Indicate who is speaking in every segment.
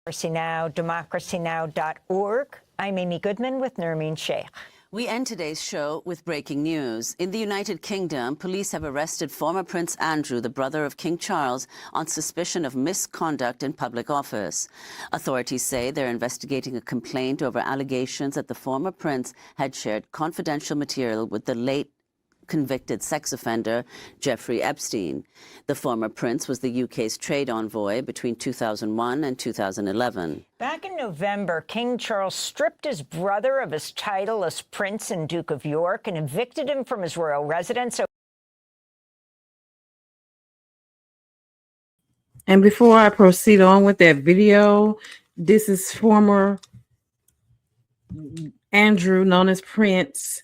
Speaker 1: Now, democracynow.org. I'm Amy Goodman with Nermeen Sheikh.
Speaker 2: We end today's show with breaking news. In the United Kingdom, police have arrested former Prince Andrew, the brother of King Charles, on suspicion of misconduct in public office. Authorities say they're investigating a complaint over allegations that the former prince had shared confidential material with the late convicted sex offender Jeffrey Epstein. The former prince was the UK's trade envoy between 2001 and 2011.
Speaker 1: Back in November, King Charles stripped his brother of his title as Prince and Duke of York and evicted him from his royal residence.
Speaker 3: And before I proceed on with that video, this is former Andrew, known as Prince,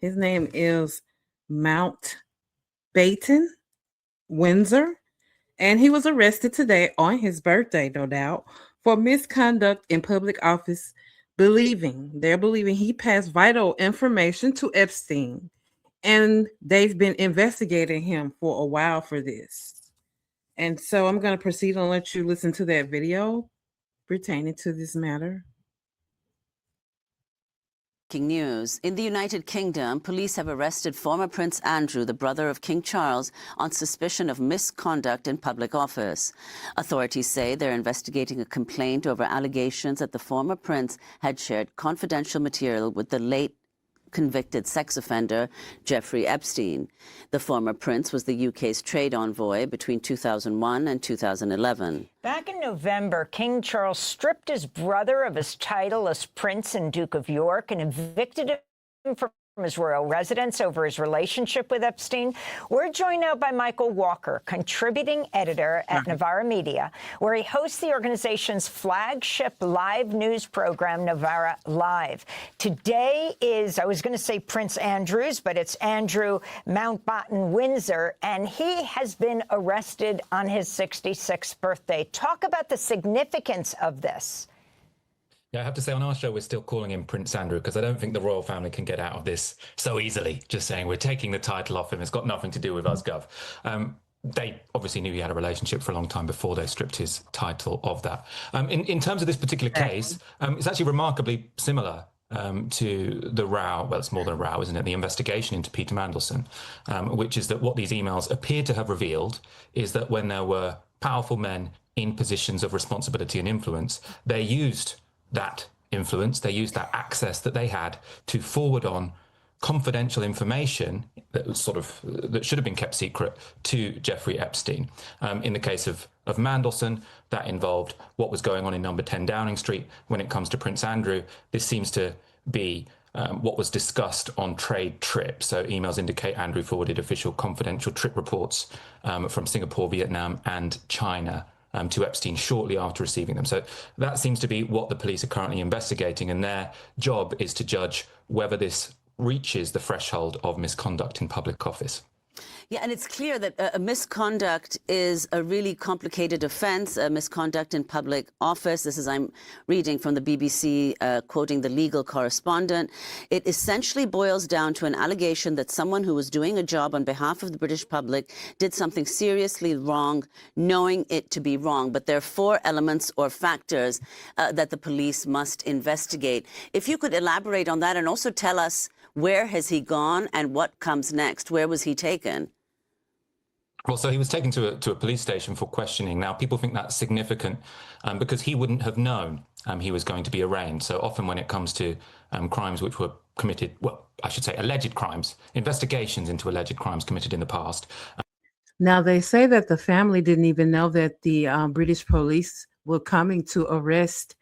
Speaker 3: his name is Mountbatten-Windsor, and he was arrested today on his birthday, no doubt, for misconduct in public office, they're believing he passed vital information to Epstein, and they've been investigating him for a while for this. And so I'm going to proceed and let you listen to that video pertaining to this matter.
Speaker 2: News. In the United Kingdom, police have arrested former Prince Andrew, the brother of King Charles, on suspicion of misconduct in public office. Authorities say they're investigating a complaint over allegations that the former prince had shared confidential material with the late convicted sex offender Jeffrey Epstein. The former prince was the UK's trade envoy between 2001 and 2011.
Speaker 1: Back in November, King Charles stripped his brother of his title as Prince and Duke of York and evicted him from his royal residence over his relationship with Epstein. We're joined now by Michael Walker, contributing editor at Novara Media, where he hosts the organization's flagship live news program, Novara Live. Today is, I was going to say Prince Andrew's, but it's Andrew Mountbatten-Windsor, and he has been arrested on his 66th birthday. Talk about the significance of this.
Speaker 4: Yeah, I have to say on our show, we're still calling him Prince Andrew because I don't think the royal family can get out of this so easily. Just saying we're taking the title off him. It's got nothing to do with us, Gov. They obviously knew he had a relationship for a long time before they stripped his title of that. In terms of this particular case, it's actually remarkably similar to the row. Well, it's more than a row, isn't it? The investigation into Peter Mandelson, which is that what these emails appear to have revealed is that when there were powerful men in positions of responsibility and influence, they used that influence, they used that access that they had to forward on confidential information that was that should have been kept secret to Jeffrey Epstein. In the case of Mandelson, that involved what was going on in number 10 Downing Street. When it comes to Prince Andrew, this seems to be what was discussed on trade trips. So emails indicate Andrew forwarded official confidential trip reports from Singapore, Vietnam and China to Epstein shortly after receiving them. So that seems to be what the police are currently investigating, and their job is to judge whether this reaches the threshold of misconduct in public office.
Speaker 2: Yeah, and it's clear that a misconduct is a really complicated offence, a misconduct in public office. This is, I'm reading from the BBC, quoting the legal correspondent. It essentially boils down to an allegation that someone who was doing a job on behalf of the British public did something seriously wrong, knowing it to be wrong. But there are four elements or factors that the police must investigate. If you could elaborate on that and also tell us, where has he gone and what comes next? Where was he taken?
Speaker 4: Well, so he was taken to a police station for questioning. Now, people think that's significant because he wouldn't have known he was going to be arraigned. So often when it comes to crimes which were committed, well, I should say alleged crimes, investigations into alleged crimes committed in the past.
Speaker 3: Now, they say that the family didn't even know that the British police were coming to arrest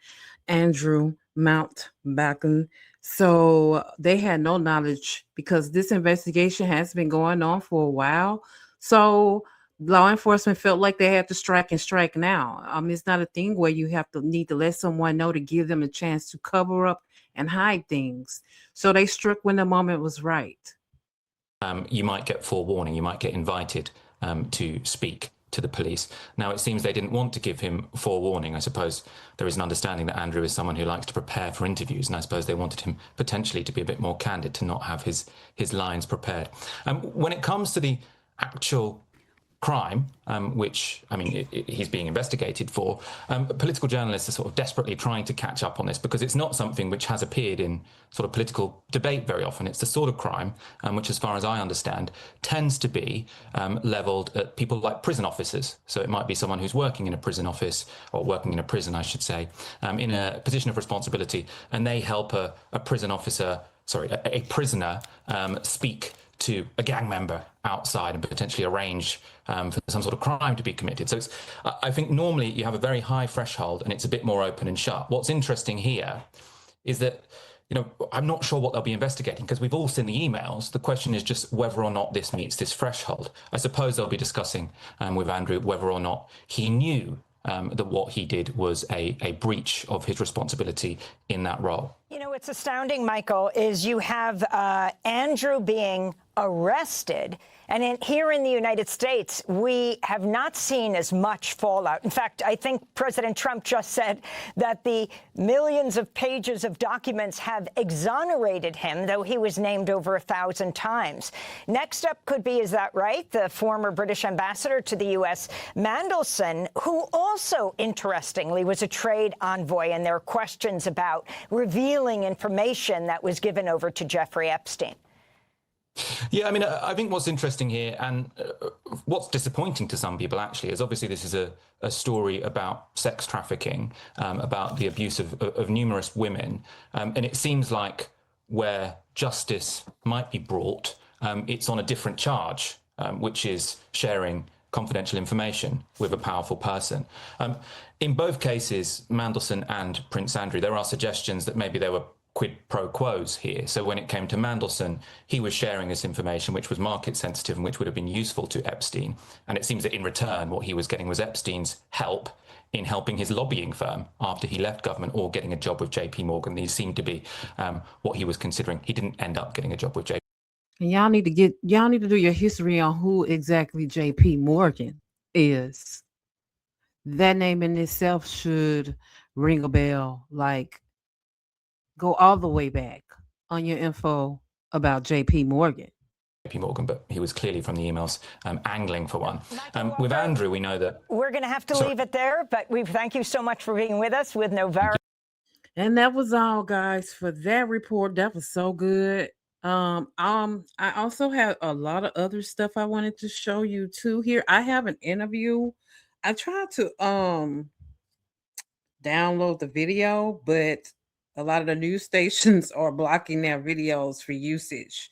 Speaker 3: Andrew Mountbatten. So they had no knowledge because this investigation has been going on for a while. So law enforcement felt like they had to strike and strike now. It's not a thing where you need to let someone know to give them a chance to cover up and hide things. So they struck when the moment was right.
Speaker 4: You might get forewarning, you might get invited to speak to the police. Now, it seems they didn't want to give him forewarning. I suppose there is an understanding that Andrew is someone who likes to prepare for interviews, and I suppose they wanted him potentially to be a bit more candid, to not have his lines prepared. When it comes to the actual crime, which, I mean, he's being investigated for, political journalists are sort of desperately trying to catch up on this because it's not something which has appeared in sort of political debate very often. It's the sort of crime which, as far as I understand, tends to be levelled at people like prison officers. So it might be someone who's working in a prison office, or working in a prison, I should say, in a position of responsibility, and they help a prison officer, sorry, a prisoner speak to a gang member outside and potentially arrange for some sort of crime to be committed. So I think normally you have a very high threshold and it's a bit more open and shut. What's interesting here is that, you know, I'm not sure what they'll be investigating because we've all seen the emails. The question is just whether or not this meets this threshold. I suppose they'll be discussing with Andrew whether or not he knew that what he did was a breach of his responsibility in that role.
Speaker 1: You know, what's astounding, Michael, is you have Andrew being arrested. And here in the United States, we have not seen as much fallout. In fact, I think President Trump just said that the millions of pages of documents have exonerated him, though he was named over 1,000 times. Next up could be, is that right, the former British ambassador to the U.S., Mandelson, who also, interestingly, was a trade envoy, and there are questions about revealing information that was given over to Jeffrey Epstein.
Speaker 4: Yeah, I mean, I think what's interesting here and what's disappointing to some people, actually, is obviously this is a story about sex trafficking, about the abuse of numerous women. And it seems like where justice might be brought, it's on a different charge, which is sharing confidential information with a powerful person. In both cases, Mandelson and Prince Andrew, there are suggestions that maybe there were quid pro quos here. So when it came to Mandelson, he was sharing this information which was market sensitive and which would have been useful to Epstein. And it seems that in return, what he was getting was Epstein's help in helping his lobbying firm after he left government, or getting a job with JP Morgan. These seemed to be what he was considering. He didn't end up getting a job with JP.
Speaker 3: And y'all need to do your history on who exactly JP Morgan is. That name in itself should ring a bell. Like, go all the way back on your info about JP Morgan.
Speaker 4: JP Morgan, but he was clearly from the emails angling for one. With Andrew, we know that
Speaker 1: we're going to have to leave it there, but we thank you so much for being with us with Novara.
Speaker 3: And that was all, guys, for that report. That was so good. I also have a lot of other stuff I wanted to show you too here. I have an interview. I tried to download the video, but a lot of the news stations are blocking their videos for usage.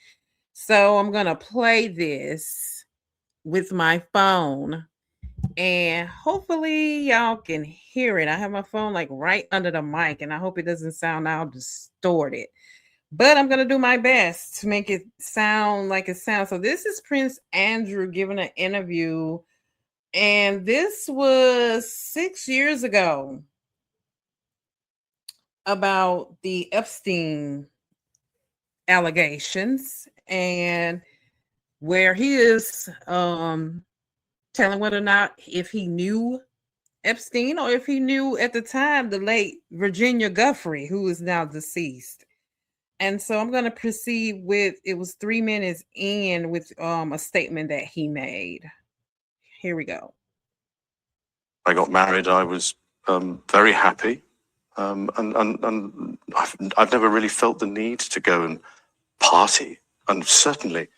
Speaker 3: So I'm going to play this with my phone and hopefully y'all can hear it. I have my phone like right under the mic and I hope it doesn't sound all distorted. But I'm going to do my best to make it sound like it sounds. So this is Prince Andrew giving an interview. And this was 6 years ago about the Epstein allegations, and where he is telling whether or not if he knew Epstein or if he knew at the time the late Virginia Giuffre, who is now deceased. And so I'm going to proceed with, it was 3 minutes in, with a statement that he made. Here we go.
Speaker 5: I got married. I was very happy. And I've never really felt the need to go and party. And certainly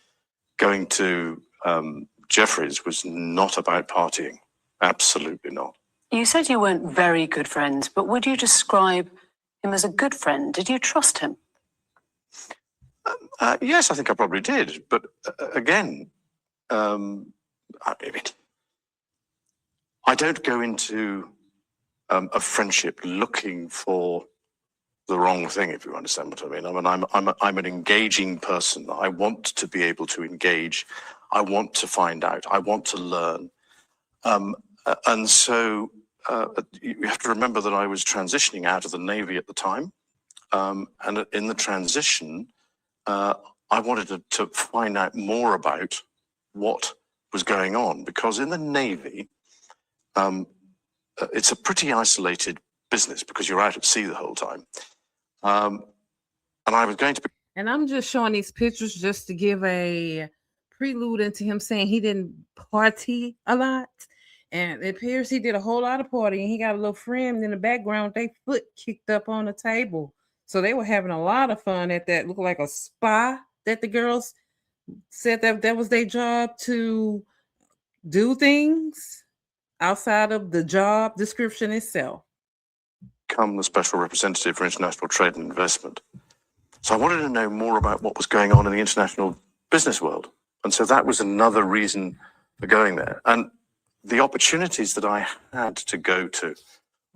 Speaker 5: going to Jeffrey's was not about partying. Absolutely not.
Speaker 6: You said you weren't very good friends, but would you describe him as a good friend? Did you trust him?
Speaker 5: Yes, I think I probably did. But again, I don't go into a friendship looking for the wrong thing, if you understand what I mean. I'm an engaging person. I want to be able to engage. I want to find out. I want to learn. And so you have to remember that I was transitioning out of the Navy at the time. And in the transition, I wanted to find out more about what was going on, because in the Navy, it's a pretty isolated business because you're out at sea the whole time. And I was going to be...
Speaker 3: And I'm just showing these pictures just to give a prelude into him saying he didn't party a lot. And it appears he did a whole lot of partying. He got a little friend in the background, they foot kicked up on the table. So they were having a lot of fun at that, looked like a spa that the girls said that was their job, to do things outside of the job description itself.
Speaker 5: Become the special representative for international trade and investment. So I wanted to know more about what was going on in the international business world. And so that was another reason for going there. And the opportunities that I had to go to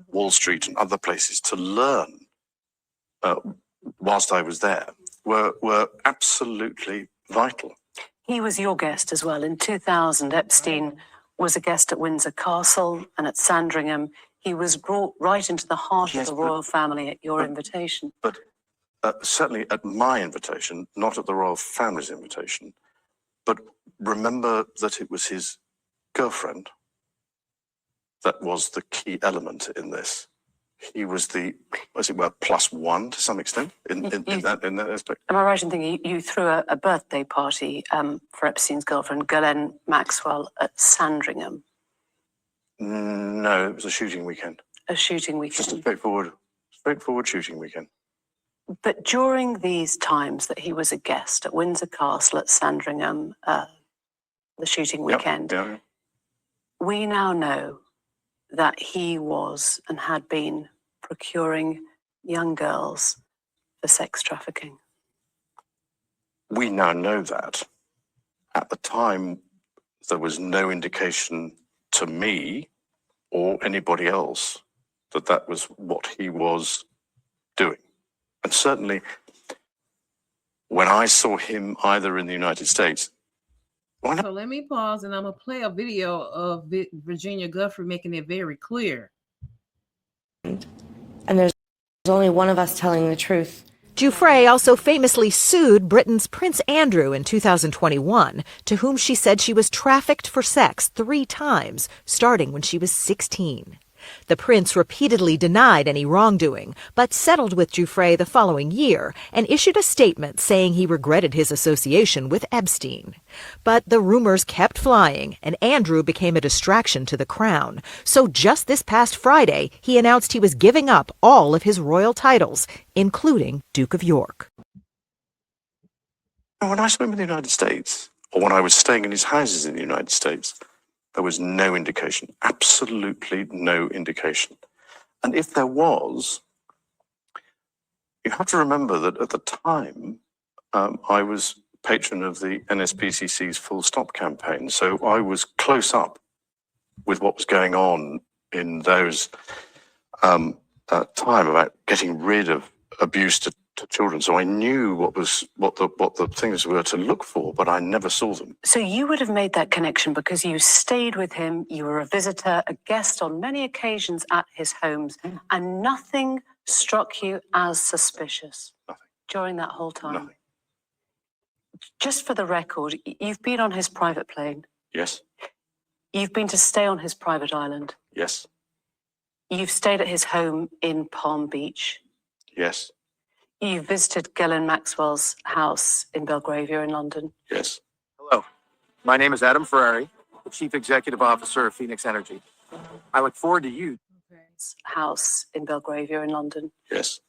Speaker 5: Wall Street and other places to learn whilst I was there were absolutely vital.
Speaker 6: He was your guest as well. In 2000, Epstein was a guest at Windsor Castle and at Sandringham. He was brought right into the heart of the royal family at your invitation.
Speaker 5: But certainly at my invitation, not at the royal family's invitation. But remember that it was his girlfriend that was the key element in this. He was the, as it were, plus one to some extent in that aspect.
Speaker 6: Am I right in thinking you threw a birthday party for Epstein's girlfriend, Ghislaine Maxwell, at Sandringham?
Speaker 5: No, it was a shooting weekend.
Speaker 6: A shooting weekend.
Speaker 5: Just a straightforward shooting weekend.
Speaker 6: But during these times that he was a guest at Windsor Castle, at Sandringham, the shooting weekend,
Speaker 5: Yeah.
Speaker 6: we now know that he was and had been procuring young girls for sex trafficking.
Speaker 5: We now know that. At the time, there was no indication to me or anybody else that that was what he was doing. And certainly, when I saw him either in the United States,
Speaker 3: So let me pause, and I'm going to play a video of Virginia Giuffre making it very clear.
Speaker 7: And there's only one of us telling the truth.
Speaker 8: Giuffre also famously sued Britain's Prince Andrew in 2021, to whom she said she was trafficked for sex 3 times, starting when she was 16. The prince repeatedly denied any wrongdoing, but settled with Giuffre the following year and issued a statement saying he regretted his association with Epstein. But the rumors kept flying, and Andrew became a distraction to the crown. So just this past Friday, he announced he was giving up all of his royal titles, including Duke of York.
Speaker 5: when I saw him in the United States, or when I was staying in his houses in the United States, there was no indication, absolutely no indication. And if there was, you have to remember that at the time, I was patron of the NSPCC's Full Stop campaign. So I was close up with what was going on in those time about getting rid of abuse to children. So I knew what the things were to look for, but I never saw them.
Speaker 6: So you would have made that connection because you stayed with him, you were a visitor, a guest on many occasions at his homes, and nothing struck you as suspicious.
Speaker 5: Nothing.
Speaker 6: During that whole time?
Speaker 5: Nothing.
Speaker 6: Just for the record, you've been on his private plane.
Speaker 5: Yes.
Speaker 6: You've been to stay on his private island.
Speaker 5: Yes.
Speaker 6: You've stayed at his home in Palm Beach.
Speaker 5: Yes.
Speaker 6: You've visited Ghislaine Maxwell's house in Belgravia in London.
Speaker 5: Yes.
Speaker 9: Hello, my name is Adam Ferrari, the Chief Executive Officer of Phoenix Energy. I look forward to you.
Speaker 6: House in Belgravia in London.
Speaker 5: Yes.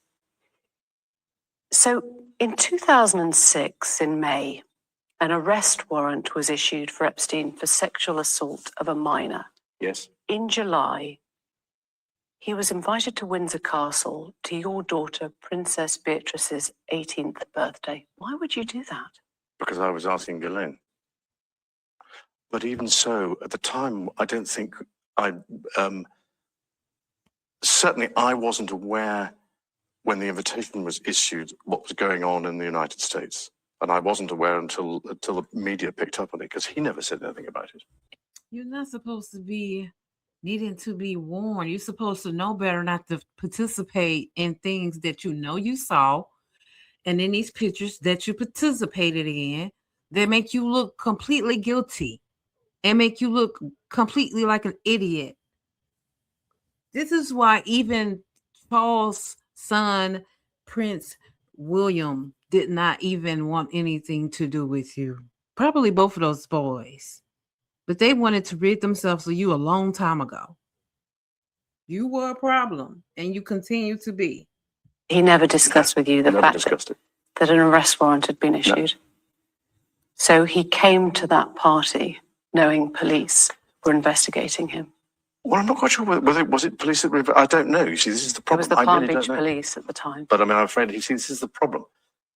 Speaker 6: So in 2006, in May, an arrest warrant was issued for Epstein for sexual assault of a minor.
Speaker 5: Yes.
Speaker 6: In July, he was invited to Windsor Castle to your daughter, Princess Beatrice's 18th birthday. Why would you do that?
Speaker 5: Because I was asking Ghislaine. But even so, at the time, I don't think certainly I wasn't aware when the invitation was issued what was going on in the United States. And I wasn't aware until the media picked up on it, because he never said anything about it.
Speaker 3: You're not supposed to be needing to be warned. You're supposed to know better not to participate in things that you know you saw, and in these pictures that you participated in that make you look completely guilty and make you look completely like an idiot. This is why even Charles' son, Prince William, did not even want anything to do with you. probably both of those boys, but they wanted to rid themselves of you a long time ago. You were a problem, and you continue to be.
Speaker 6: He never discussed with you the
Speaker 5: Never
Speaker 6: fact
Speaker 5: discussed it.
Speaker 6: that an arrest warrant had been issued. So he came to that party knowing police were investigating him.
Speaker 5: Well, I'm not quite sure whether was it police that I don't know. You see, this is the
Speaker 6: It was
Speaker 5: problem.
Speaker 6: the
Speaker 5: I
Speaker 6: Palm
Speaker 5: really
Speaker 6: Beach
Speaker 5: don't know.
Speaker 6: police at the time.
Speaker 5: But I mean, I'm afraid you see, this is the problem.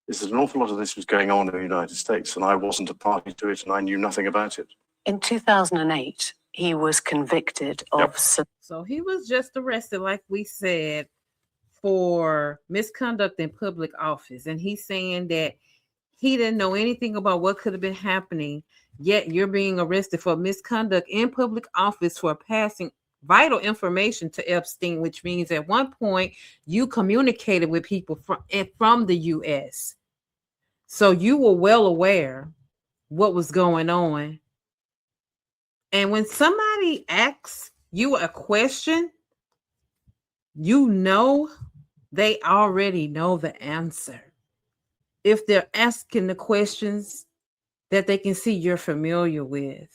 Speaker 5: Is that an awful lot of this was going on in the United States, and I wasn't a party to it, and I knew nothing about it.
Speaker 6: In 2008, he was convicted of
Speaker 3: So he was just arrested, like we said, for misconduct in public office. And he's saying that he didn't know anything about what could have been happening, yet you're being arrested for misconduct in public office for passing vital information to Epstein, which means at one point you communicated with people from the U.S. So you were well aware what was going on. And when somebody asks you a question, you know they already know the answer. If they're asking the questions that they can see you're familiar with,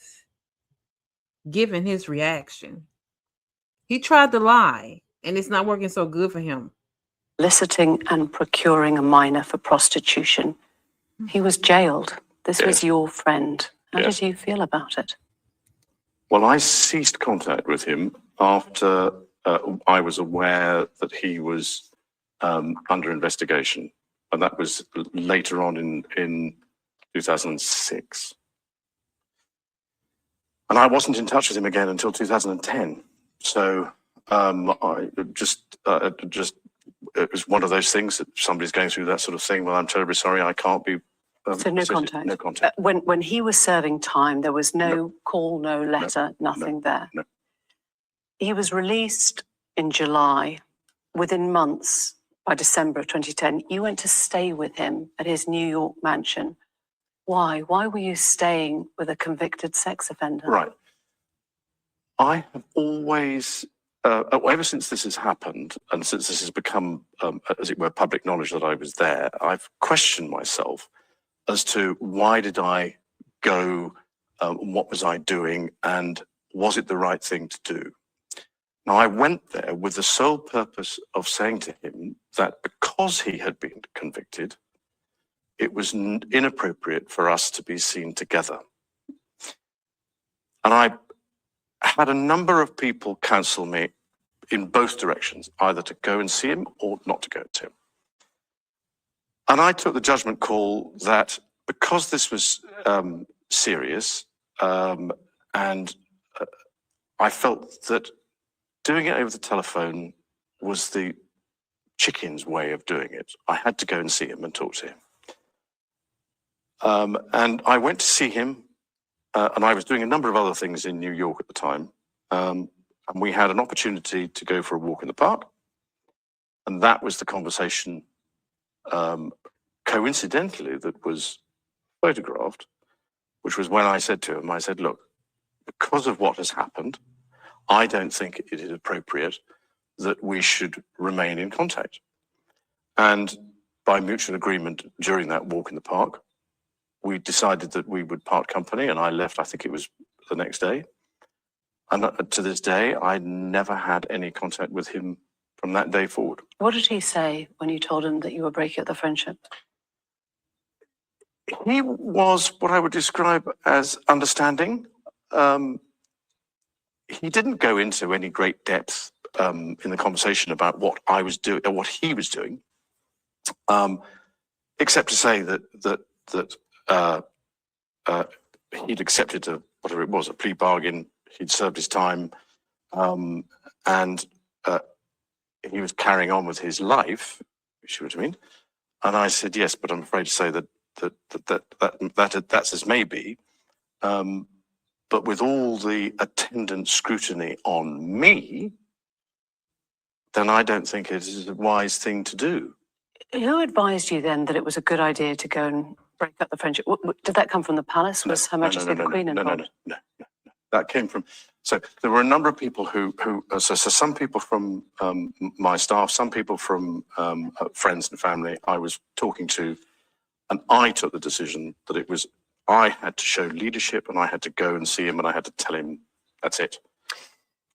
Speaker 3: given his reaction. He tried to lie, and it's not working so good for him.
Speaker 6: soliciting and procuring a minor for prostitution. He was jailed. This was your friend. How did you feel about it?
Speaker 5: Well, I ceased contact with him after I was aware that he was under investigation. And that was later on in 2006. And I wasn't in touch with him again until 2010. So I just it was one of those things that somebody's going through that sort of thing. Well, I'm terribly sorry, I can't be.
Speaker 6: So no contact?
Speaker 5: No contact.
Speaker 6: When he was serving time, there was no call, no letter, nothing there?
Speaker 5: No.
Speaker 6: He was released in July. Within months, by December of 2010, you went to stay with him at his New York mansion. Why? Why were you staying with a convicted sex offender?
Speaker 5: Right. I have always, ever since this has happened, and since this has become, as it were, public knowledge that I was there, I've questioned myself as to why did I go, what was I doing, and was it the right thing to do? Now, I went there with the sole purpose of saying to him that because he had been convicted, it was inappropriate for us to be seen together. And I had a number of people counsel me in both directions, either to go and see him or not to go to him. And I took the judgment call that because this was serious, and I felt that doing it over the telephone was the chicken's way of doing it. I had to go and see him and talk to him. And I went to see him, and I was doing a number of other things in New York at the time. And we had an opportunity to go for a walk in the park. And that was the conversation, coincidentally, that was photographed, which was when I said to him, I said, look, because of what has happened, I don't think it is appropriate that we should remain in contact. And by mutual agreement during that walk in the park, we decided that we would part company, and I left, I think it was the next day. And to this day, I never had any contact with him from that day forward.
Speaker 6: What did he say when you told him that you were breaking up the friendship?
Speaker 5: He was what I would describe as understanding. He didn't go into any great depth in the conversation about what I was doing or what he was doing, except to say that he'd accepted whatever it was, a plea bargain. He'd served his time, and he was carrying on with his life. You see what I mean? And I said yes, but I'm afraid to say that's as may be. But with all the attendant scrutiny on me, then I don't think it is a wise thing to do.
Speaker 6: Who advised you then that it was a good idea to go and break up the friendship? Did that come from the palace? Was Her Majesty the Queen involved?
Speaker 5: No. That came from, so there were a number of people who so some people from my staff, some people from friends and family I was talking to, and I took the decision that it was I had to show leadership, and I had to go and see him, and I had to tell him, that's it.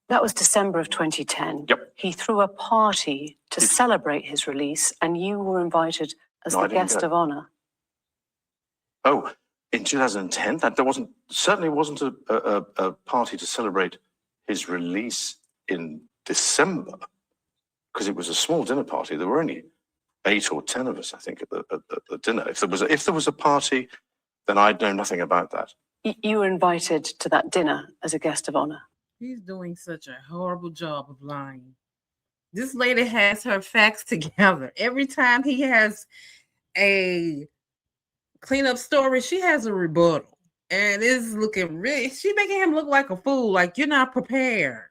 Speaker 6: That was December of 2010.
Speaker 5: Yep.
Speaker 6: He threw a party to celebrate his release, and you were invited as the guest of honor.
Speaker 5: Oh, in 2010, there certainly wasn't a party to celebrate his release in December, because it was a small dinner party. There were only 8 or 10 of us, I think, at the dinner. If there was a party, then I'd know nothing about that.
Speaker 6: You were invited to that dinner as a guest of honor.
Speaker 3: He's doing such a horrible job of lying. This lady has her facts together. Every time he has a cleanup story, she has a rebuttal. And it's looking really, she's making him look like a fool. Like, you're not prepared.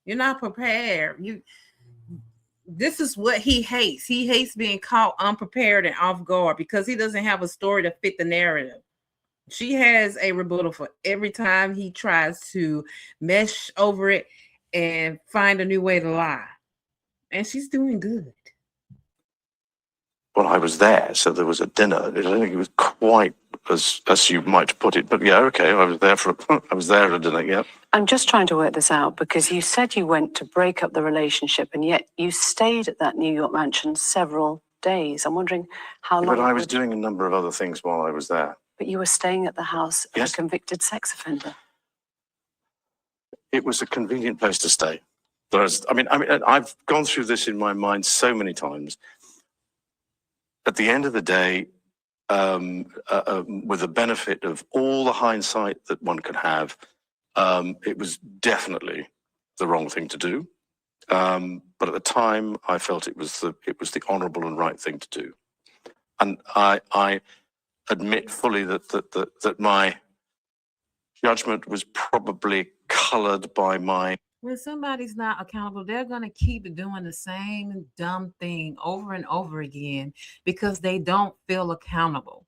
Speaker 3: You're not prepared. This is what he hates. He hates being caught unprepared and off guard because he doesn't have a story to fit the narrative. She has a rebuttal for every time he tries to mesh over it and find a new way to lie. And she's doing good.
Speaker 5: Well, I was there, so there was a dinner. I don't think it was quite as you might put it, but yeah, okay. I was there at a dinner. Yeah.
Speaker 6: I'm just trying to work this out because you said you went to break up the relationship, and yet you stayed at that New York mansion several days. I'm wondering how long.
Speaker 5: But I was doing a number of other things while I was there.
Speaker 6: But you were staying at the house of a convicted sex offender.
Speaker 5: It was a convenient place to stay. I've gone through this in my mind so many times. At the end of the day, with the benefit of all the hindsight that one could have, it was definitely the wrong thing to do. But at the time, I felt it was the honourable and right thing to do. And I admit fully that my judgment was probably coloured by my.
Speaker 3: When somebody's not accountable, they're going to keep doing the same dumb thing over and over again because they don't feel accountable.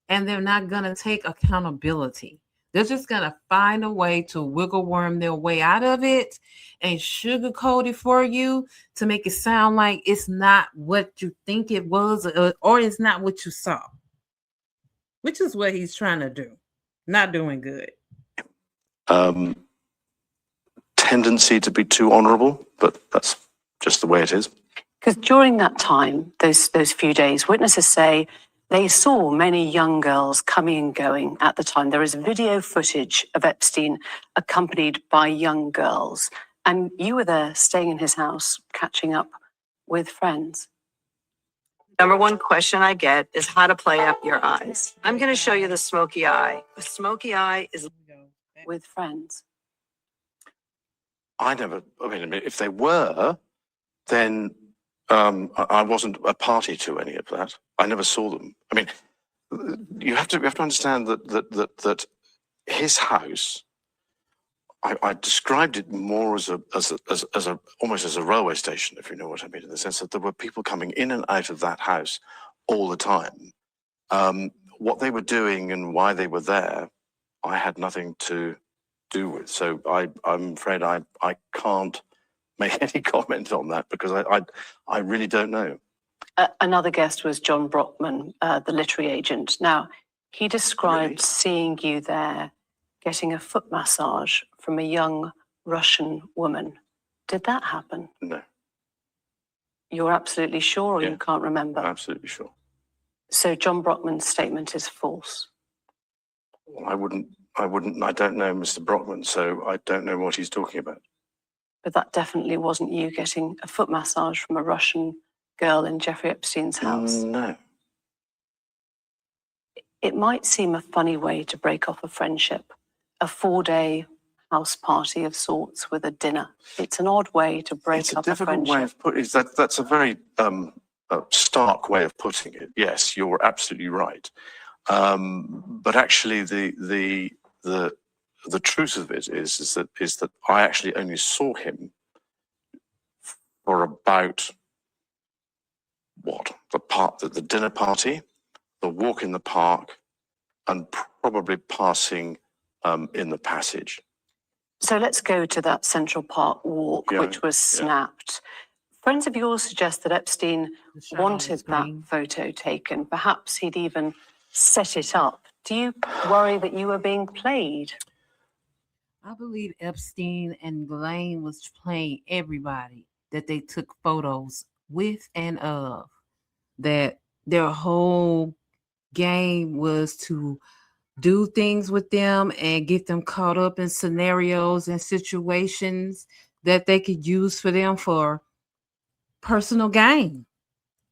Speaker 3: And they're not going to take accountability. They're just going to find a way to wiggle worm their way out of it and sugarcoat it for you to make it sound like it's not what you think it was or it's not what you saw. Which is what he's trying to do. Not doing good.
Speaker 5: Tendency to be too honourable, but that's just the way it is.
Speaker 6: Because during that time, those few days, witnesses say they saw many young girls coming and going at the time. There is video footage of Epstein accompanied by young girls. And you were there staying in his house, catching up with friends.
Speaker 10: Number one question I get is how to play up your eyes. I'm going to show you the smoky eye. The smoky eye is
Speaker 6: with friends.
Speaker 5: If they were, then I wasn't a party to any of that. I never saw them. I mean, you have to understand that his house. I described it more as almost as a railway station, if you know what I mean, in the sense that there were people coming in and out of that house all the time. What they were doing and why they were there, I had nothing to do with. So I'm afraid I can't make any comment on that because I really don't know.
Speaker 6: Another guest was John Brockman, the literary agent. Now, he described seeing you there getting a foot massage from a young Russian woman. Did that happen?
Speaker 5: No.
Speaker 6: You're absolutely sure, or you can't remember?
Speaker 5: Absolutely sure.
Speaker 6: So John Brockman's statement is false?
Speaker 5: Well, I don't know Mr. Brockman, so I don't know what he's talking about.
Speaker 6: But that definitely wasn't you getting a foot massage from a Russian girl in Jeffrey Epstein's house?
Speaker 5: No.
Speaker 6: It might seem a funny way to break off a friendship, a 4-day house party of sorts with a dinner. It's an odd way to break up a friendship. It's a difficult way of putting it.
Speaker 5: That's a very stark way of putting it. Yes, you're absolutely right. But actually, the truth of it is that I actually only saw him for about the dinner party, the walk in the park, and probably passing in the passage.
Speaker 6: So let's go to that Central Park walk, which was snapped. Friends of yours suggest that Epstein wanted that photo taken. Perhaps he'd even set it up Do you worry that you were being played?
Speaker 3: I believe Epstein and Ghislaine was playing everybody that they took photos with and of. That their whole game was to do things with them and get them caught up in scenarios and situations that they could use for them for personal gain,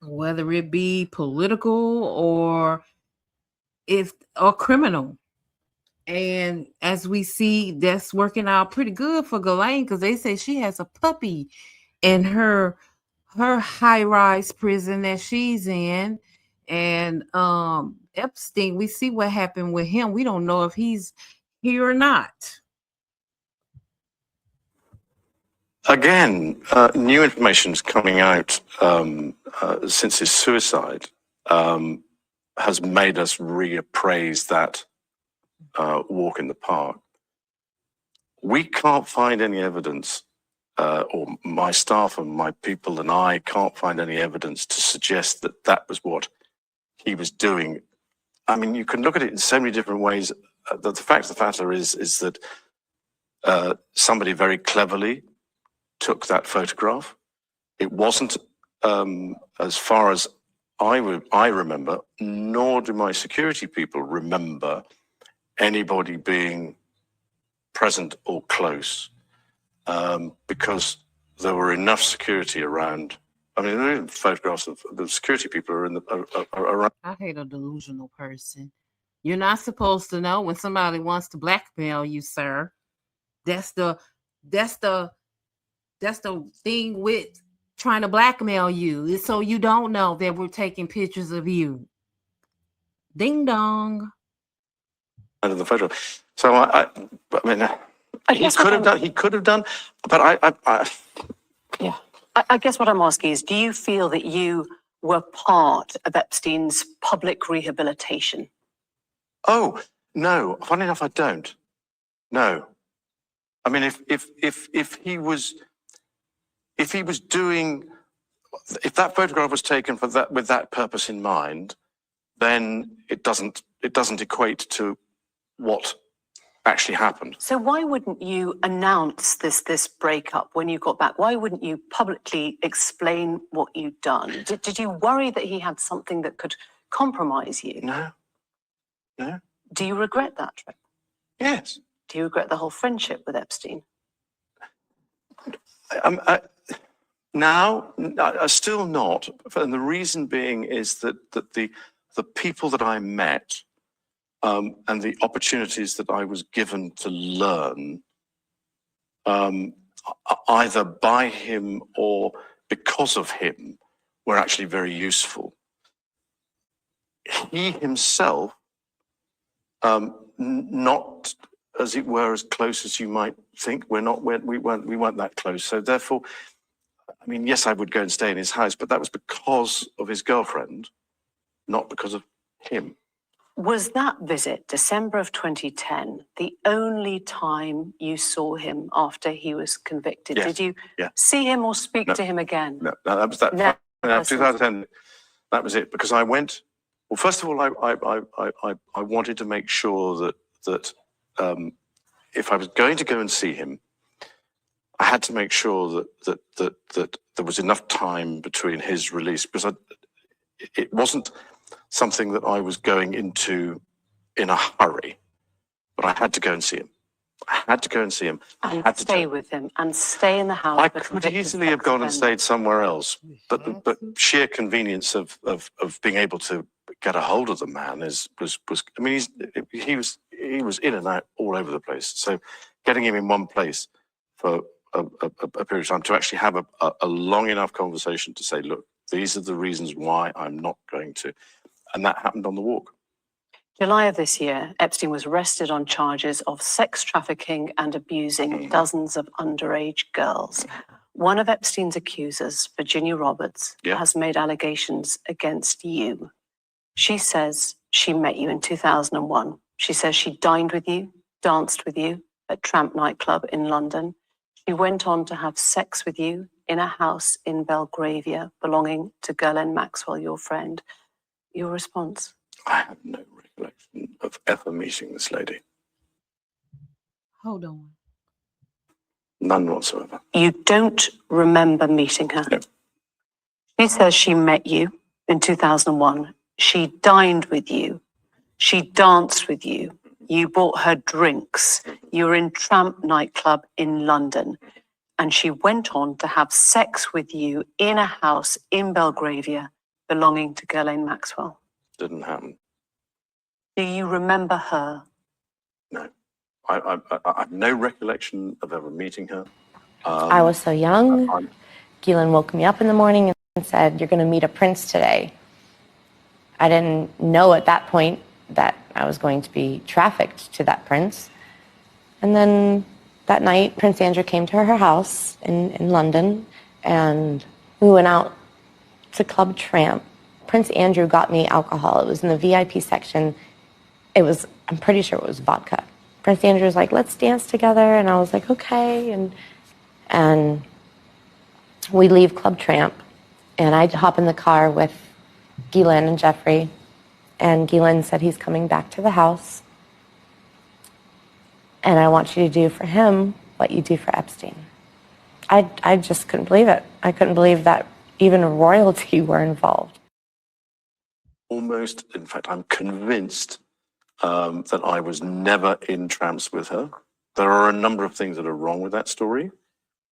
Speaker 3: whether it be political or criminal. And as we see, that's working out pretty good for Ghislaine, because they say she has a puppy in her high-rise prison that she's in. And Epstein, we see what happened with him. We don't know if he's here or not.
Speaker 5: Again, new information is coming out since his suicide, has made us reappraise that walk in the park. We can't find any evidence, or my staff and my people and I can't find any evidence to suggest that that was what he was doing. I mean, you can look at it in so many different ways. The fact of the matter is that somebody very cleverly took that photograph. It wasn't, as far as I remember, nor do my security people remember anybody being present or close, because there were enough security around. I mean, there are photographs of the security people are around.
Speaker 3: I hate a delusional person. You're not supposed to know when somebody wants to blackmail you, sir. That's the thing with trying to blackmail you. It's so you don't know that we're taking pictures of you. Ding dong.
Speaker 5: Under the photo. So I mean, he could have done, but
Speaker 6: Yeah. I guess what I'm asking is, do you feel that you were part of Epstein's public rehabilitation?
Speaker 5: Oh, no. Funny enough, I don't. No. I mean, if he was doing, if that photograph was taken for that with that purpose in mind, then it doesn't equate to what actually happened.
Speaker 6: So why wouldn't you announce this breakup when you got back? Why wouldn't you publicly explain what you'd done? Did you worry that he had something that could compromise you?
Speaker 5: No. No.
Speaker 6: Do you regret that trip?
Speaker 5: Yes.
Speaker 6: Do you regret the whole friendship with Epstein?
Speaker 5: Now, still not. And the reason being is that the people that I met, and the opportunities that I was given to learn, either by him or because of him, were actually very useful. He himself, not, as it were, as close as you might think. We weren't that close. So therefore, I mean, yes, I would go and stay in his house, but that was because of his girlfriend, not because of him.
Speaker 6: Was that visit, December of 2010, the only time you saw him after he was convicted?
Speaker 5: Yes.
Speaker 6: Did you
Speaker 5: Yeah.
Speaker 6: see him or speak to him again?
Speaker 5: No, that was that.
Speaker 6: No.
Speaker 5: 2010. That was it. Because I went. Well, first of all, I wanted to make sure that if I was going to go and see him, I had to make sure that there was enough time between his release, because it wasn't something that I was going into in a hurry, but I had to go and see him. I had to go and see him. I had to
Speaker 6: stay with him and stay in the house.
Speaker 5: I could easily have gone and stayed somewhere else, but sheer convenience of being able to get a hold of the man was. I mean, he was in and out all over the place. So getting him in one place for a period of time to actually have a long enough conversation to say, look, these are the reasons why I'm not going to. And that happened on the walk.
Speaker 6: July of this year, Epstein was arrested on charges of sex trafficking and abusing dozens of underage girls. One of Epstein's accusers, Virginia Roberts, has made allegations against you. She says she met you in 2001. She says she dined with you, danced with you at Tramp nightclub in London. She went on to have sex with you in a house in Belgravia belonging to Ghislaine Maxwell, your friend. Your response?
Speaker 5: I have no recollection. recollection of ever meeting this lady.
Speaker 3: Hold on.
Speaker 5: None whatsoever.
Speaker 6: You don't remember meeting her?
Speaker 5: No.
Speaker 6: She says she met you in 2001. She dined with you. She danced with you. You bought her drinks. You were in Tramp nightclub in London. And she went on to have sex with you in a house in Belgravia belonging to Ghislaine Maxwell.
Speaker 5: Didn't happen.
Speaker 6: Do you remember her?
Speaker 5: No. I have no recollection of ever meeting her.
Speaker 7: I was so young. Ghislaine woke me up in the morning and said, "You're going to meet a prince today." I didn't know at that point that I was going to be trafficked to that prince. And then that night, Prince Andrew came to her house in London, and we went out to Club Tramp. Prince Andrew got me alcohol. It was in the VIP section. I'm pretty sure it was vodka. Prince Andrew was like, "Let's dance together." And I was like, okay. And we leave Club Tramp, and I hop in the car with Ghislaine and Jeffrey. And Ghislaine said he's coming back to the house. And I want you to do for him what you do for Epstein. I just couldn't believe it. I couldn't believe that even royalty were involved.
Speaker 5: Almost, in fact, I'm convinced that I was never in Tramps with her. There are a number of things that are wrong with that story.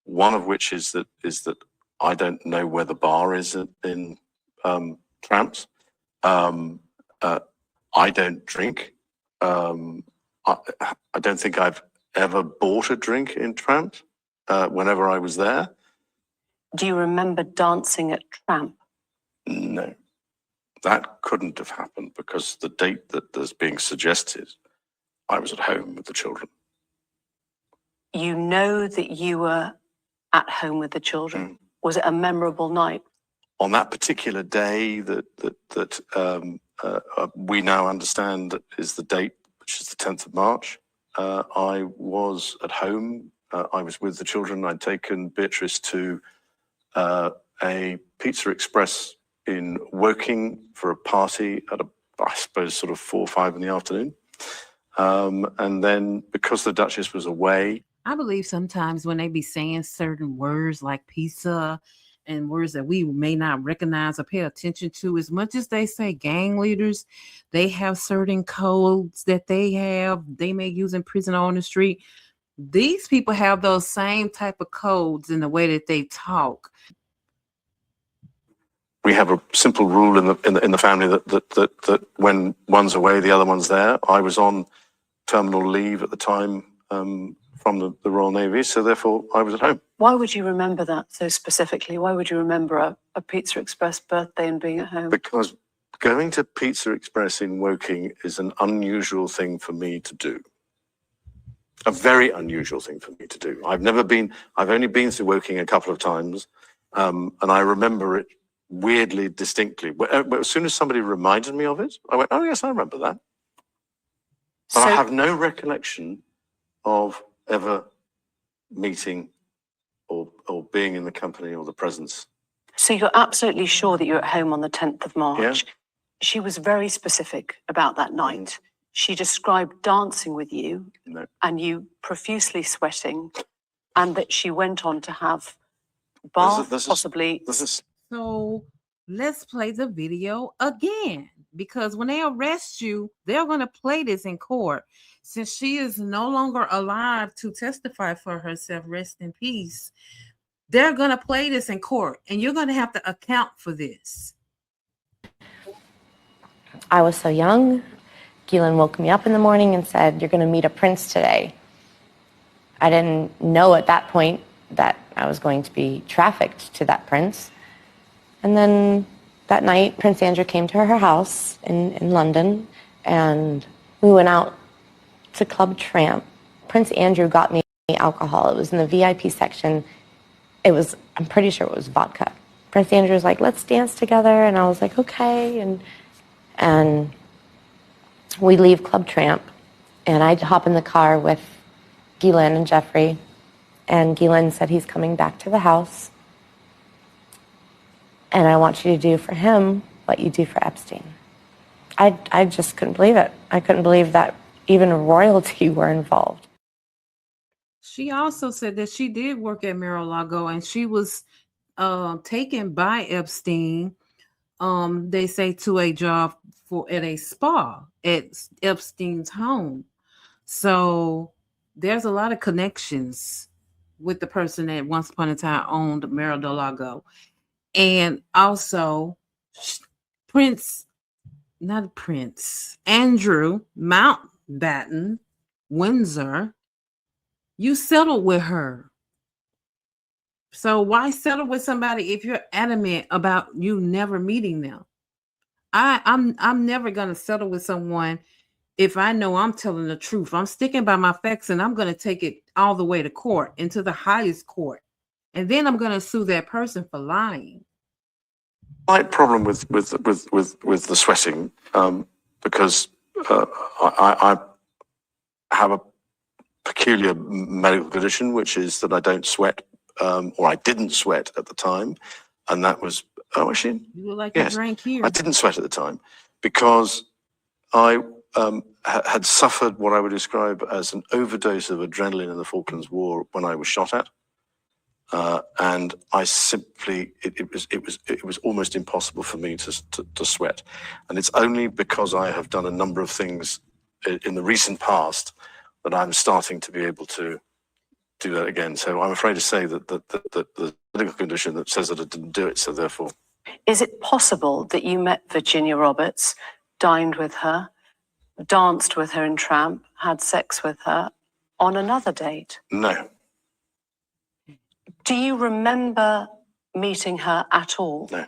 Speaker 5: One of which is that I don't know where the bar is in Tramps. I don't drink. I don't think I've ever bought a drink in Tramp whenever I was there.
Speaker 6: Do you remember dancing at Tramp?
Speaker 5: No, that couldn't have happened because the date that is being suggested, I was at home with the children.
Speaker 6: You know that you were at home with the children. Was it a memorable night?
Speaker 5: On that particular day that we now understand is the date, which is the 10th of March, I was at home. I was with the children. I'd taken Beatrice to a Pizza Express in Woking for a party at I suppose, sort of 4 or 5 in the afternoon. And then because the Duchess was away.
Speaker 3: I believe sometimes when they be saying certain words like pizza and words that we may not recognize or pay attention to, as much as they say gang leaders, they have certain codes that they may use in prison or on the street. These people have those same type of codes in the way that they talk.
Speaker 5: We have a simple rule in the family that when one's away, the other one's there. I was on terminal leave at the time from the Royal Navy, so therefore I was at home.
Speaker 6: Why would you remember that so specifically? Why would you remember a Pizza Express birthday and being at home?
Speaker 5: Because going to Pizza Express in Woking is an unusual thing for me to do. A very unusual thing for me to do. I've only been to Woking a couple of times, and I remember it weirdly distinctly. As soon as somebody reminded me of it, I went, oh yes, I remember that. But I have no recollection of ever meeting or being in the company or the presence.
Speaker 6: So you're absolutely sure that you're at home on the 10th of March.
Speaker 5: Yeah.
Speaker 6: She was very specific about that night. She described dancing with you and you profusely sweating, and that she went on to have possibly.
Speaker 3: So let's play the video again, because when they arrest you, they're going to play this in court. Since she is no longer alive to testify for herself, rest in peace, they're going to play this in court, and you're going to have to account for this.
Speaker 7: I was so young. Ghislaine woke me up in the morning and said, "You're going to meet a prince today." I didn't know at that point that I was going to be trafficked to that prince. And then that night, Prince Andrew came to her house in London, and we went out to Club Tramp. Prince Andrew got me alcohol. It was in the VIP section. I'm pretty sure it was vodka. Prince Andrew was like, "Let's dance together." And I was like, okay. And we leave Club Tramp, and I hop in the car with Ghislaine and Jeffrey. And Ghislaine said he's coming back to the house. And I want you to do for him what you do for Epstein. I just couldn't believe it. I couldn't believe that even royalty were involved.
Speaker 3: She also said that she did work at Mar-a-Lago and she was taken by Epstein, they say, to a job at a spa at Epstein's home. So there's a lot of connections with the person that once upon a time owned Mar-a-Lago. And also Andrew Mountbatten-Windsor, you settled with her. So why settle with somebody if you're adamant about you never meeting them? I'm never gonna settle with someone if I know I'm telling the truth. I'm sticking by my facts and I'm gonna take it all the way to court, into the highest court. And then I'm gonna sue that person for lying.
Speaker 5: Slight problem with the sweating, because I have a peculiar medical condition, which is that I don't sweat, or I didn't sweat at the time, and that was actually,
Speaker 3: You look like
Speaker 5: yes,
Speaker 3: you drank here.
Speaker 5: I didn't sweat at the time because I had suffered what I would describe as an overdose of adrenaline in the Falklands War when I was shot at. And I simply, it was almost impossible for me to sweat. And it's only because I have done a number of things in the recent past that I'm starting to be able to do that again. So I'm afraid to say that the medical condition that says that I didn't do it, so therefore.
Speaker 6: Is it possible that you met Virginia Roberts, dined with her, danced with her in Tramp, had sex with her on another date?
Speaker 5: No.
Speaker 6: Do you remember meeting her at all?
Speaker 5: No.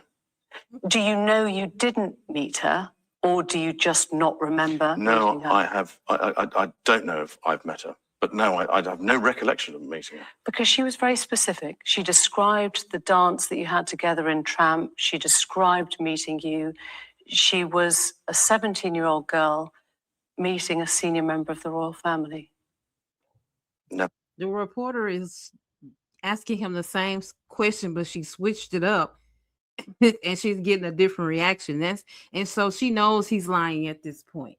Speaker 6: Do you know you didn't meet her, or do you just not remember
Speaker 5: No,
Speaker 6: meeting her?
Speaker 5: I don't know if I've met her, but no, I have no recollection of meeting her.
Speaker 6: Because she was very specific. She described the dance that you had together in Tramp. She described meeting you. She was a 17-year-old girl meeting a senior member of the royal family.
Speaker 5: No.
Speaker 3: The reporter is asking him the same question, but she switched it up and she's getting a different reaction. And so she knows he's lying at this point.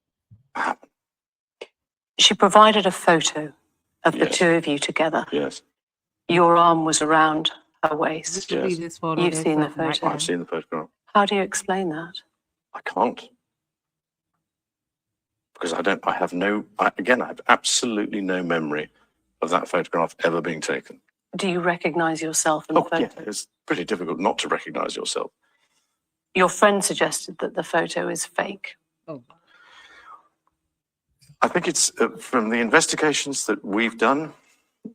Speaker 6: She provided a photo of the
Speaker 5: Yes.
Speaker 6: two of you together.
Speaker 5: Yes.
Speaker 6: Your arm was around her waist.
Speaker 5: Yes.
Speaker 3: This photo
Speaker 6: You've
Speaker 3: that's
Speaker 6: seen the
Speaker 3: up right
Speaker 6: photo.
Speaker 3: now.
Speaker 5: I've seen the photograph.
Speaker 6: How do you explain that?
Speaker 5: I can't. Because I have absolutely no memory of that photograph ever being taken.
Speaker 6: Do you recognize yourself in the photo?
Speaker 5: Yeah, it's pretty difficult not to recognize yourself.
Speaker 6: Your friend suggested that the photo is fake.
Speaker 3: Oh.
Speaker 5: I think it's from the investigations that we've done,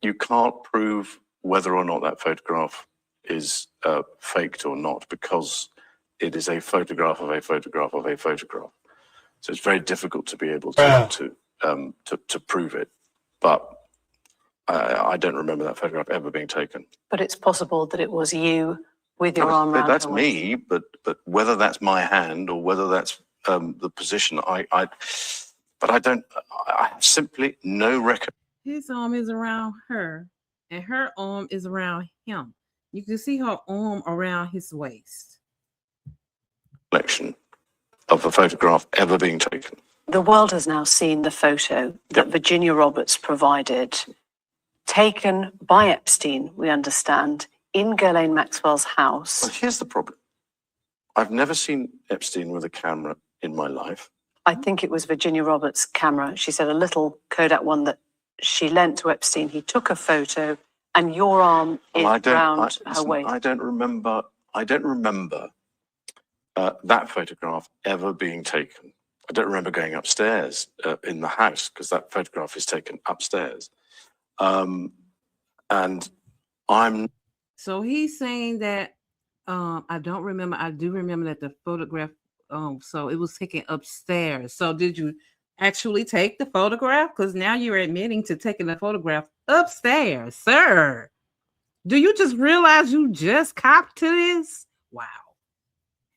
Speaker 5: you can't prove whether or not that photograph is faked or not, because it is a photograph of a photograph of a photograph. So it's very difficult to be able to prove it. But I don't remember that photograph ever being taken.
Speaker 6: But it's possible that it was you with your arm around
Speaker 5: That's
Speaker 6: her waist.
Speaker 5: me, but whether that's my hand or whether that's the position, I have simply no record.
Speaker 3: His arm is around her and her arm is around him. You can see her arm around his waist.
Speaker 5: Collection of a photograph ever being taken.
Speaker 6: The world has now seen the photo that Virginia Roberts provided, taken by Epstein, we understand, in Ghislaine Maxwell's house.
Speaker 5: Well, here's the problem. I've never seen Epstein with a camera in my life.
Speaker 6: I think it was Virginia Roberts' camera. She said a little Kodak one that she lent to Epstein. He took a photo and your arm is around her waist.
Speaker 5: I don't remember that photograph ever being taken. I don't remember going upstairs in the house, because that photograph is taken upstairs. And I'm...
Speaker 3: So he's saying that I don't remember. I do remember that the photograph, so it was taken upstairs. So did you actually take the photograph? Because now you're admitting to taking the photograph upstairs, sir. Do you just realize you just copped to this? Wow.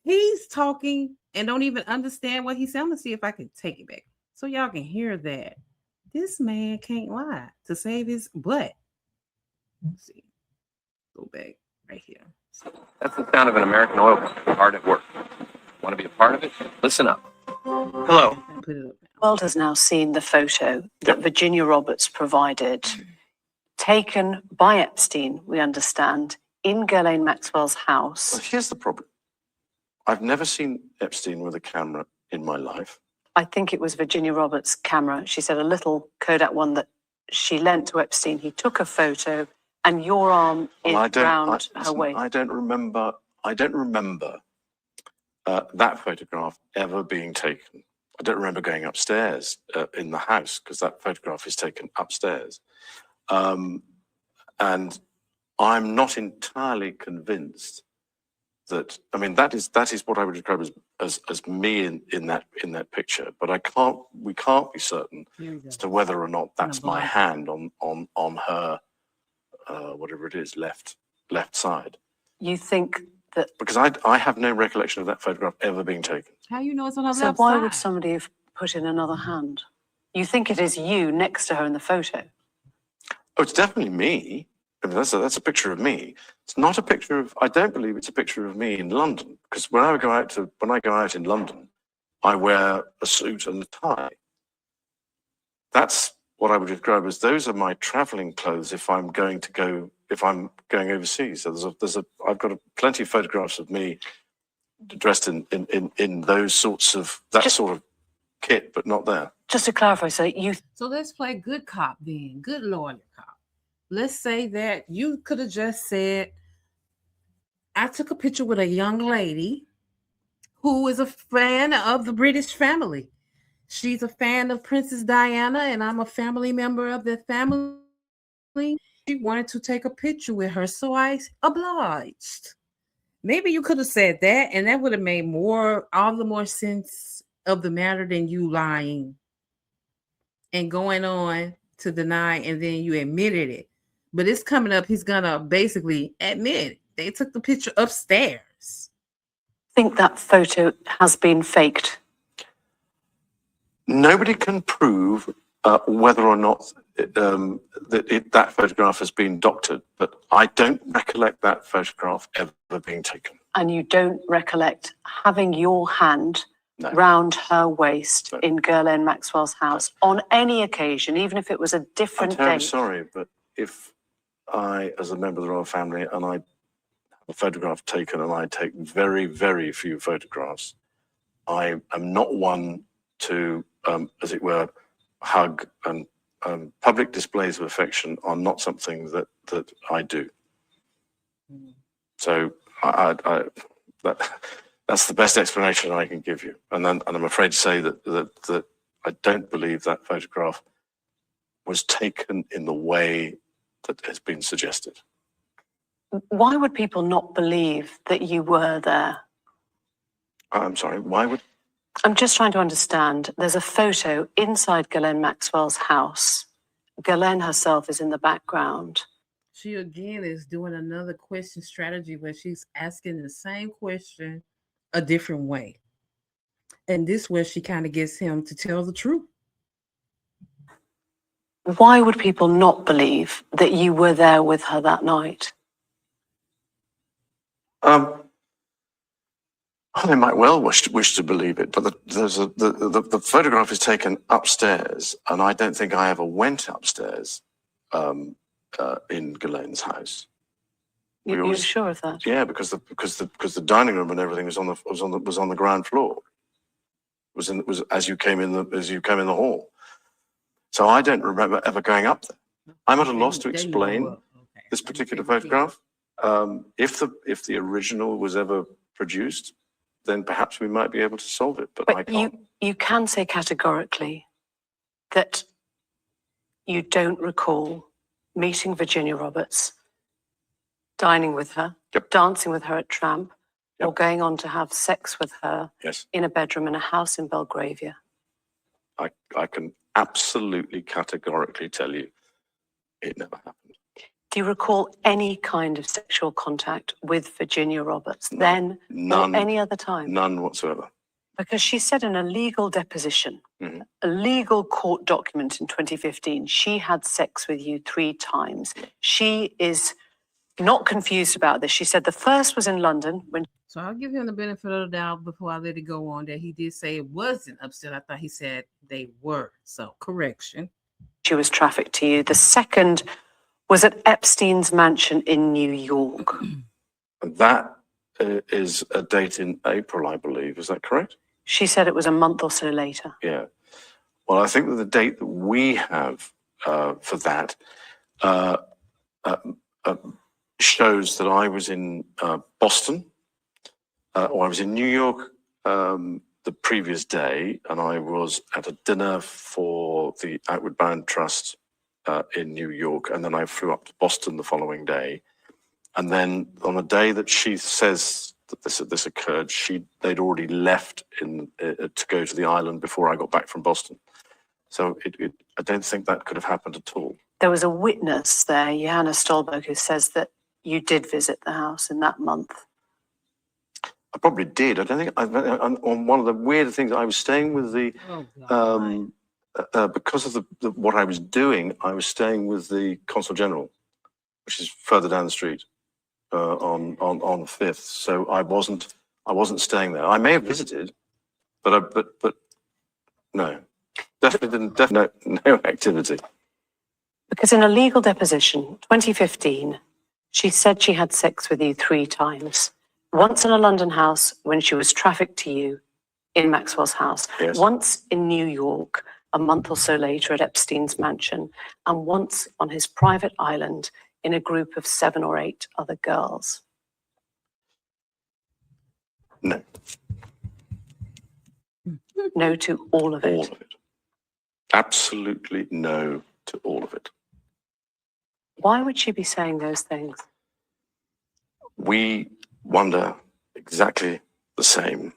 Speaker 3: He's talking and don't even understand what he's saying. I'm gonna see if I can take it back so y'all can hear that. This man can't lie to save his butt. Let's see. Go back right here.
Speaker 11: That's the sound of an American oil company hard at work. Want to be a part of it? Listen up.
Speaker 9: Hello.
Speaker 3: Put it up.
Speaker 6: The world has now seen the photo that Virginia Roberts provided, taken by Epstein, we understand, in Ghislaine Maxwell's
Speaker 5: Well,
Speaker 6: house.
Speaker 5: here's the problem. I've never seen Epstein with a camera in my life.
Speaker 6: I think it was Virginia Roberts' camera. She said a little Kodak one that she lent to Epstein. He took a photo, and your arm is round her waist.
Speaker 5: I don't remember that photograph ever being taken. I don't remember going upstairs in the house, because that photograph is taken upstairs. And I'm not entirely convinced that, I mean, that is what I would describe as me in that picture, but we can't be certain as to whether or not that's my hand on her whatever it is, left side.
Speaker 6: You think that?
Speaker 5: Because I have no recollection of that photograph ever being taken.
Speaker 3: How you know it's on her
Speaker 6: So
Speaker 3: left
Speaker 6: why
Speaker 3: side?
Speaker 6: would somebody have put in another hand? You think it is you next to her in the photo?
Speaker 5: Oh, it's definitely me. I mean, that's a picture of me. It's not a picture of. I don't believe it's a picture of me in London, because when I go out in London, I wear a suit and a tie. That's what I would describe as those are my traveling clothes if I'm going overseas. So I've got plenty of photographs of me dressed in those sorts of sort of kit, but not there.
Speaker 6: Just to clarify, so
Speaker 3: let's play good cop then, good lawyer cop. Let's say that you could have just said, I took a picture with a young lady who is a fan of the British family. She's a fan of Princess Diana, and I'm a family member of the family. She wanted to take a picture with her, so I obliged. Maybe you could have said that, and that would have made all the more sense of the matter than you lying and going on to deny, and then you admitted it. But it's coming up, he's gonna basically admit they took the picture upstairs.
Speaker 6: Think that photo has been faked?
Speaker 5: Nobody can prove whether or not that photograph has been doctored, but I don't recollect that photograph ever being taken.
Speaker 6: And you don't recollect having your hand round her waist in Ghislaine Maxwell's house on any occasion, even if it was a different
Speaker 5: I'm terribly
Speaker 6: date?
Speaker 5: sorry, but if I, as a member of the royal family, and I have a photograph taken, and I take very, very few photographs, I am not one to, as it were, hug, and public displays of affection are not something that I do. So that's the best explanation I can give you. And I'm afraid to say that I don't believe that photograph was taken in the way that has been suggested.
Speaker 6: Why would people not believe that you were there?
Speaker 5: I'm sorry, why would?
Speaker 6: I'm just trying to understand. There's a photo inside Ghislaine Maxwell's house. Ghislaine herself is in the background.
Speaker 3: She again is doing another question strategy where she's asking the same question a different way. And this where she kind of gets him to tell the truth.
Speaker 6: Why would people not believe that you were there with her that night?
Speaker 5: They might well wish to believe it, but the photograph is taken upstairs, and I don't think I ever went upstairs in Ghislaine's house.
Speaker 6: You're sure of that?
Speaker 5: Yeah, because the dining room and everything was on the ground floor. It was as you came in the hall. So I don't remember ever going up there. I'm at a loss to explain this particular photograph. If the original was ever produced, then perhaps we might be able to solve it. But I can't.
Speaker 6: You can say categorically that you don't recall meeting Virginia Roberts, dining with her, dancing with her at Tramp, or going on to have sex with her in a bedroom in a house in Belgravia.
Speaker 5: I can absolutely categorically tell you it never happened.
Speaker 6: Do you recall any kind of sexual contact with Virginia Roberts then or any other time?
Speaker 5: None whatsoever.
Speaker 6: Because she said in a legal deposition, a legal court document in 2015, she had sex with you 3 times. She is not confused about this. She said the first was in London when
Speaker 3: So I'll give him the benefit of the doubt before I let it go on that he did say it wasn't upset. I thought he said they were. So correction.
Speaker 6: she was trafficked to you. The second was at Epstein's mansion in New York.
Speaker 5: That is a date in April, I believe. Is that correct?
Speaker 6: She said it was a month or so later.
Speaker 5: Yeah. Well, I think that the date that we have for that shows that I was in Boston, or I was in New York the previous day, and I was at a dinner for the Outward Bound Trust in New York, and then I flew up to Boston the following day. And then on the day that she says that this occurred, they'd already left to go to the island before I got back from Boston. So I don't think that could have happened at all.
Speaker 6: There was a witness there, Johanna Stolberg, who says that you did visit the house in that month.
Speaker 5: I probably did. I don't think on one of the weird things, I was staying with the because of what I was doing. I was staying with the Consul General, which is further down the street on Fifth. So I wasn't staying there. I may have visited, but no, definitely didn't. Definitely no activity.
Speaker 6: Because in a legal deposition, 2015, she said she had sex with you 3 times. Once in a London house when she was trafficked to you in Maxwell's house.
Speaker 5: Yes.
Speaker 6: Once in New York a month or so later at Epstein's mansion. And once on his private island in a group of 7 or 8 other girls.
Speaker 5: No.
Speaker 6: No to all of it.
Speaker 5: All of it. Absolutely no to all of it.
Speaker 6: Why would she be saying those things?
Speaker 5: We wonder exactly the same.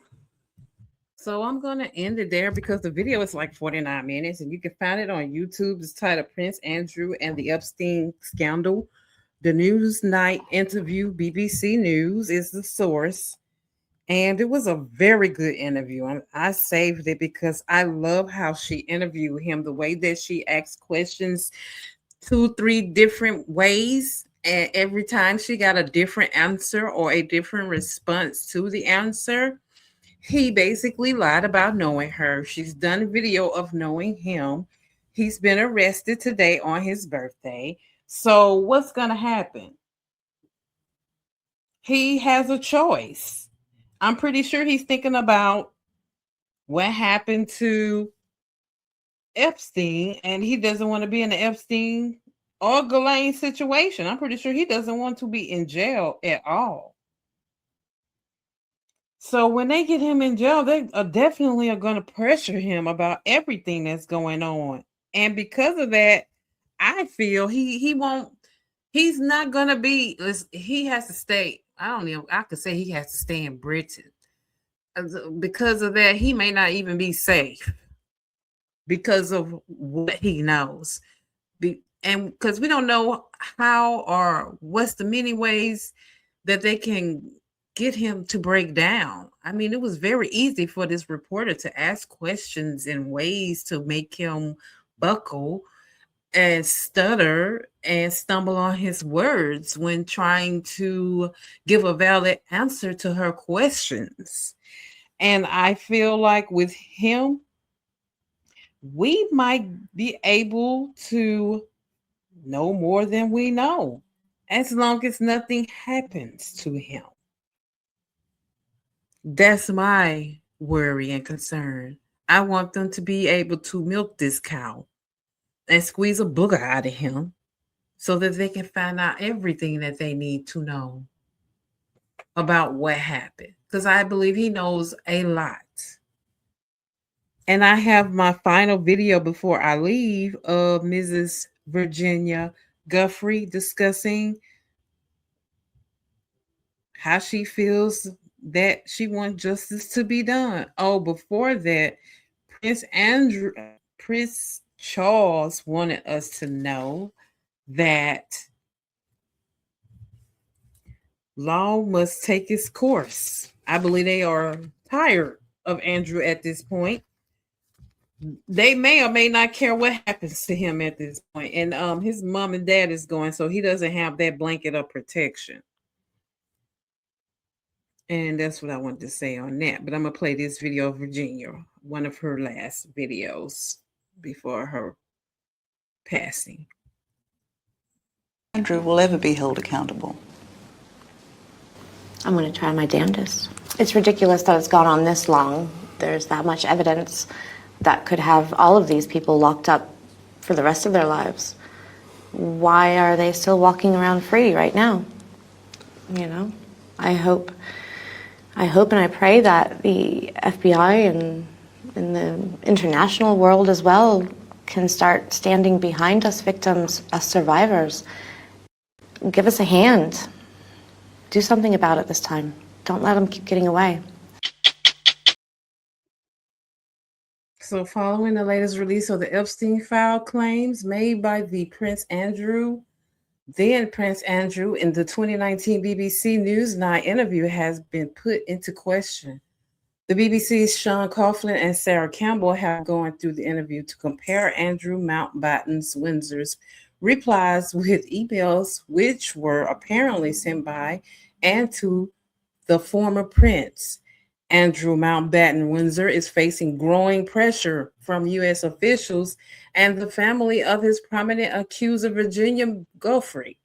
Speaker 3: So I'm going to end it there because the video is like 49 minutes and you can find it on YouTube. It's titled Prince Andrew and the Epstein Scandal. The Newsnight interview, BBC News is the source. And it was a very good interview. I saved it because I love how she interviewed him, the way that she asked questions 2-3 different ways. And every time she got a different answer or a different response to the answer, he basically lied about knowing her. She's done a video of knowing him. He's been arrested today on his birthday. So what's going to happen? He has a choice. I'm pretty sure he's thinking about what happened to Epstein, and he doesn't want to be in the Epstein or Ghislaine situation. I'm pretty sure he doesn't want to be in jail at all. So when they get him in jail, they are definitely going to pressure him about everything that's going on. And because of that, I feel he won't, he's not going to be, he has to stay. I don't know. I could say he has to stay in Britain. Because of that, he may not even be safe because of what he knows. And because we don't know how or what's the many ways that they can get him to break down. I mean, it was very easy for this reporter to ask questions in ways to make him buckle and stutter and stumble on his words when trying to give a valid answer to her questions. And I feel like with him, we might be able to know more than we know, as long as nothing happens to him. That's my worry and concern. I want them to be able to milk this cow and squeeze a booger out of him so that they can find out everything that they need to know about what happened. Because I believe he knows a lot. And I have my final video before I leave of Mrs. Virginia Guffrey discussing how she feels that she wants justice to be done. Oh, before that, Prince Charles wanted us to know that law must take its course. I believe they are tired of Andrew at this point. they may or may not care what happens to him at this point. And his mom and dad is going, so he doesn't have that blanket of protection. And that's what I wanted to say on that. But I'm gonna play this video of Virginia, one of her last videos before her passing.
Speaker 11: Andrew will ever be held accountable.
Speaker 7: I'm going to try my damnedest. It's ridiculous that it's gone on this long. There's that much evidence that could have all of these people locked up for the rest of their lives. Why are they still walking around free right now? You know, I hope and I pray that the FBI and the international world as well can start standing behind us victims, us survivors. Give us a hand. Do something about it this time. Don't let them keep getting away.
Speaker 3: So following the latest release of the Epstein file claims made by then Prince Andrew, in the 2019 BBC Newsnight interview has been put into question. The BBC's Sean Coughlin and Sarah Campbell have gone through the interview to compare Andrew Mountbatten-Windsor's replies with emails which were apparently sent by and to the former prince. Andrew Mountbatten-Windsor is facing growing pressure from U.S. officials and the family of his prominent accuser, Virginia Giuffre,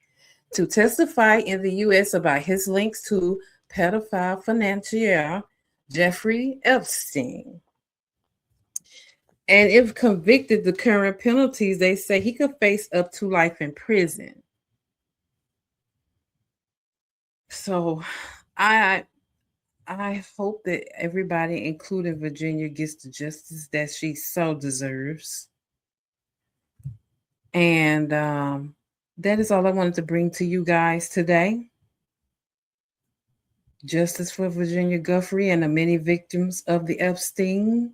Speaker 3: to testify in the U.S. about his links to pedophile financier Jeffrey Epstein. And if convicted, the current penalties, they say he could face up to life in prison. So I hope that everybody, including Virginia, gets the justice that she so deserves. And that is all I wanted to bring to you guys today. Justice for Virginia Giuffre and the many victims of the Epstein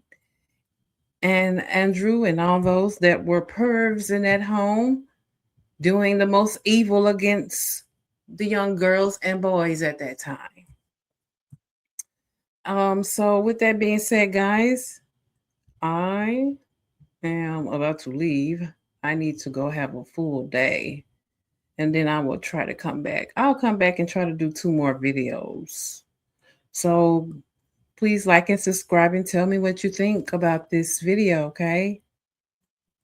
Speaker 3: and Andrew and all those that were pervs in that home doing the most evil against the young girls and boys at that time. So with that being said, guys, I am about to leave. I need to go have a full day and then I will try to come back. I'll come back and try to do 2 more videos. So please like and subscribe and tell me what you think about this video, okay?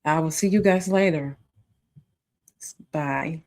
Speaker 3: I will see you guys later. Bye.